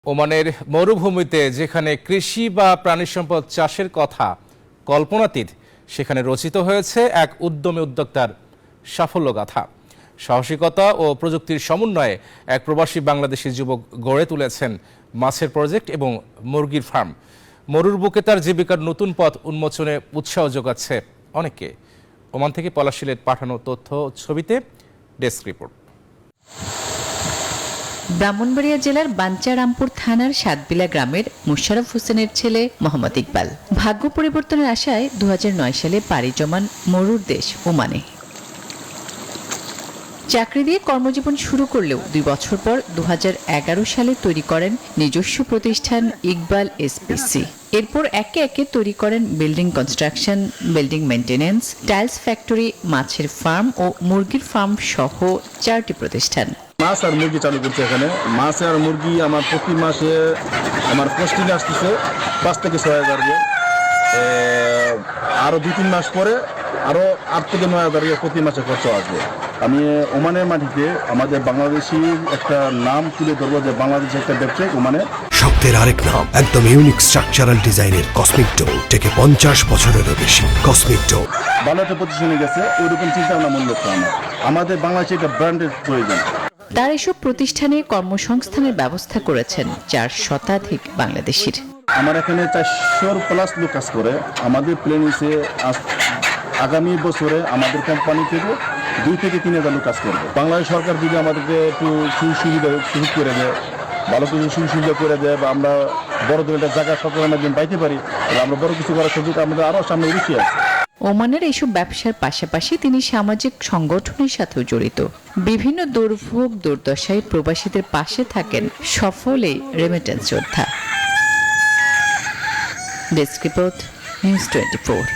ওমানের মরুভূমিতে যেখানে কৃষি বা প্রাণী সম্পদ চাষের কথা কল্পনাতীত, সেখানে রচিত হয়েছে এক উদ্যমী উদ্যোক্তার সাফল্যগাথা। সাহসিকতা ও প্রযুক্তির সমন্বয়ে এক প্রবাসী বাংলাদেশি যুবক গড়ে তুলেছেন মাছের প্রজেক্ট এবং মুরগির ফার্ম। মরুর বুকে তার জীবিকার নতুন পথ উন্মোচনে উৎসাহ যোগাচ্ছে অনেককে। ওমান থেকে পলাশ সিলেট পাঠানো তথ্য ছবিতে ডেস্ক রিপোর্ট। ব্রাহ্মণবাড়িয়া জেলার বাঞ্চারামপুর থানার সাতবিলা গ্রামের মোশাররফ হোসেনের ছেলে মোহাম্মদ ইকবাল ভাগ্য পরিবর্তনের আশায় 2009 সালে পাড়ি জমান মরুর দেশ ওমানে। চাকরি দিয়ে কর্মজীবন শুরু করলেও 2 বছর পর 2011 সালে তৈরি করেন নিজস্ব প্রতিষ্ঠান ইকবাল এসপিসি। এরপর একে একে তৈরি করেন building construction, building maintenance, tiles factory, মাছের ফার্ম ও মুরগির ফার্ম সহ 4টি প্রতিষ্ঠান। মাছ আর মুরগি চালু করছে এখানে। মাছ আর মুরগি আমার প্রতি মাসে আমার পোস্টিং আসতেছে 5 থেকে 6,000 দিয়ে। আরও 2-3 মাস পরে আরও 8 থেকে 9,000 দিয়ে প্রতি মাসে খরচ আসবে। আমি ওমানের মাটিতে আমাদের বাংলাদেশির একটা নাম তুলে ধরবো, যে বাংলাদেশের একটা ব্যবসায়িক ওমানে শক্তের আরেক নাম, একদম ইউনিক স্ট্রাকচারাল ডিজাইনের কসমিক ডোর থেকে 50 বছরেরও বেশি। কসমিক ডোর ভালো একটা পজিশনে গেছে, ওইরকম চিন্তা ভাবনা মূল্য আমাদের বাংলাদেশে একটা ব্র্যান্ডের প্রয়োজন। তার এসব প্রতিষ্ঠানে কর্মসংস্থানের ব্যবস্থা করেছেন 4 শতাধিক বাংলাদেশির। আমার এখানে 400+ লোক কাজ করে। আমাদের প্ল্যান হচ্ছে আগামী বছরে আমাদের কোম্পানি থেকে 2 থেকে 3,000 লোক কাজ করবে। বাংলাদেশ সরকার যদি আমাদেরকে একটু সুযোগ করে দেয়, ভালো কিছু সুবিধা করে দেয়, বা আমরা বড় ধরনের একটা জায়গা সরকারের মাধ্যমে পাইতে পারি, তাহলে আমরা বড় কিছু করার সুযোগ আমাদের আরও সামনে রুচি আছে। ওমানের এইসব ব্যবসার পাশাপাশি তিনি সামাজিক সংগঠনের সাথেও জড়িত। বিভিন্ন দুর্ভোগ দুর্দশায় প্রবাসীদের পাশে থাকেন সফল এই রেমিটেন্স যোদ্ধা। Desk report, news 24।